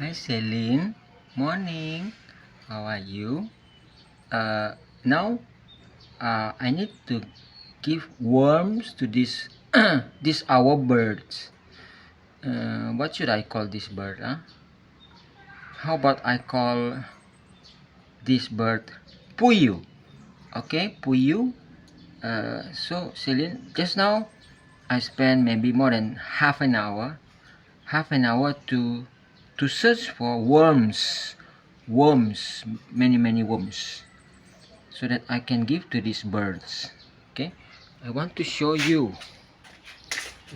Hi Celine, morning. How are you? Now I need to give worms to this this our birds. What should I call this bird? How about I call this bird Puyu? Okay, Puyu. So Celine, just now I spent maybe more than half an hour to search for worms, many worms, so that I can give to these birds. Okay, I want to show you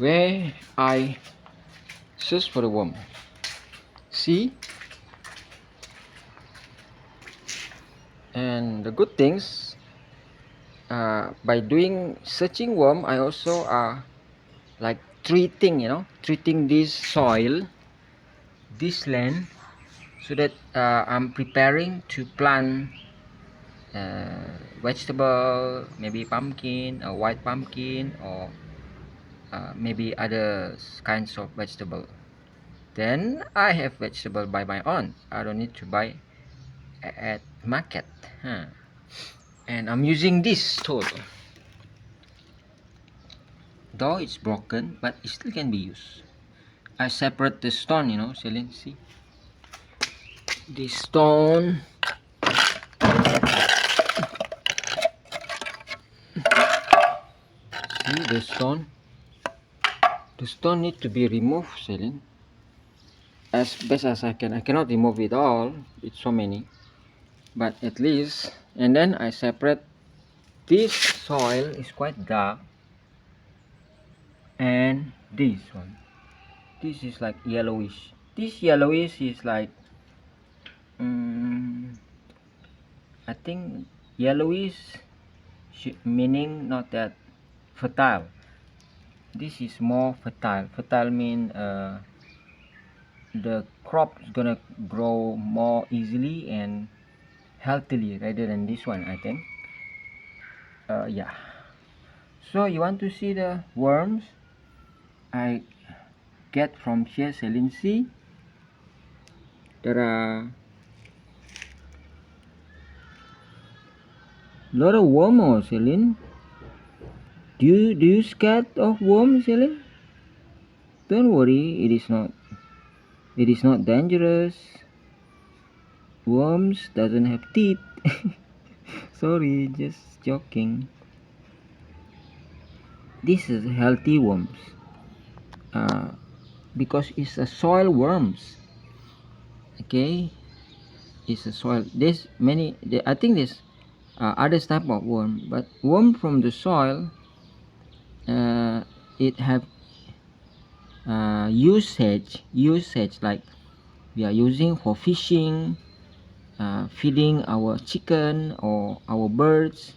where I search for the worm. See, and the good things, by doing searching worm, I also like treating this soil, this land, so that I'm preparing to plant vegetable, maybe pumpkin, a white pumpkin, or maybe other kinds of vegetable. Then I have vegetable by my own. I don't need to buy at market. And I'm using this tool. Though it's broken, but it still can be used. I separate the stone, Celine, see? This stone. See the stone? The stone need to be removed, Celine. As best as I can. I cannot remove it all. It's so many. But at least. And then I separate. This soil is quite dark. And this one. This is like yellowish. This yellowish is like I think yellowish meaning not that fertile. This is more fertile. Fertile mean the crop is gonna grow more easily and healthily rather than this one, I think. Yeah. So you want to see the worms I get from here, Celine? See, there are lot of worms, Celine. Do you scared of worms, Celine? Don't worry, it is not dangerous. Worms doesn't have teeth. Sorry, just joking. This is healthy worms. Because it's a soil worms. Okay, it's a soil. There's many. I think there's other type of worm, but worm from the soil. It have usage like we are using for fishing, feeding our chicken or our birds.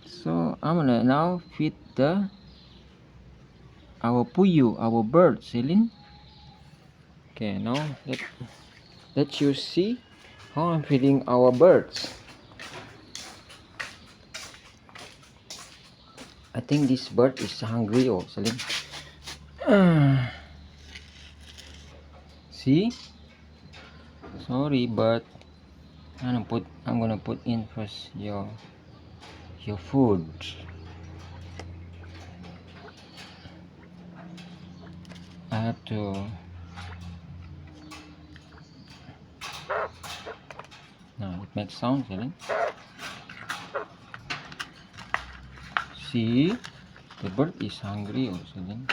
So I'm gonna now feed our puyu, our bird, Celine. Okay, now let you see how I'm feeding our birds. I think this bird is hungry, oh Celine. See? Sorry, but I'm gonna put in first your food. I have to. Now it makes sound, Celine. See, the bird is hungry, oh Celine.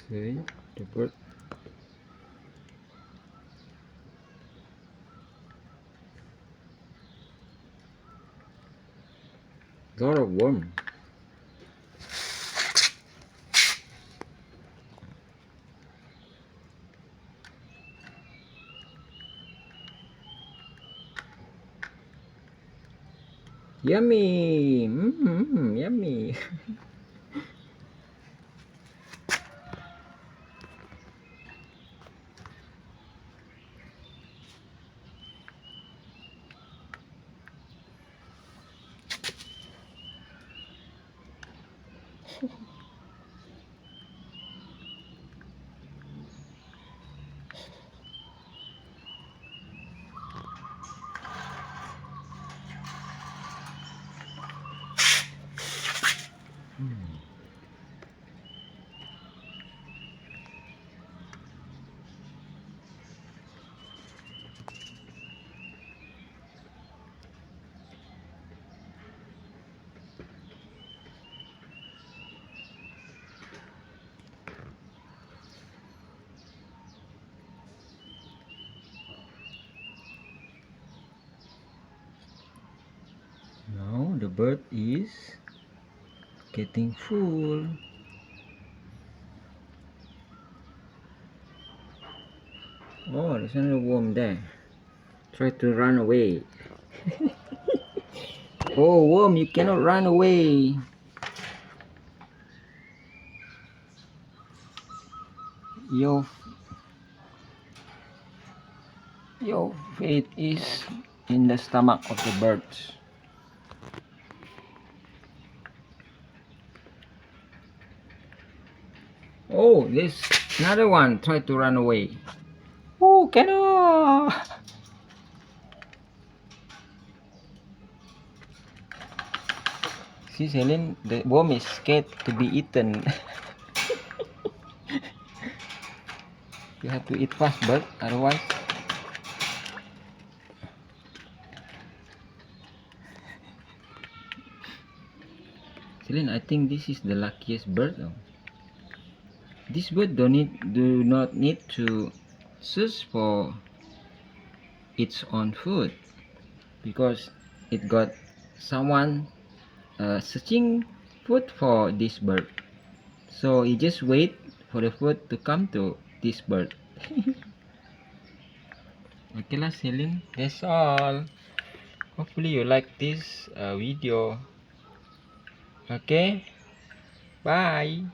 See, the bird. Lot of worm. Yummy. Yummy. the bird is getting full. Oh, there's another worm there. Try to run away. Oh, worm, you cannot run away. Your fate is in the stomach of the birds. Oh, there's another one. Try to run away. Oh, cannot. See, Celine, the worm is scared to be eaten. You have to eat fast, bird, otherwise. Celine, I think this is the luckiest bird. Though. This bird do not need to search for its own food because it got someone searching food for this bird. So you just wait for the food to come to this bird. Okay lah, Celine, that's all. Hopefully you like this video. Okay, bye.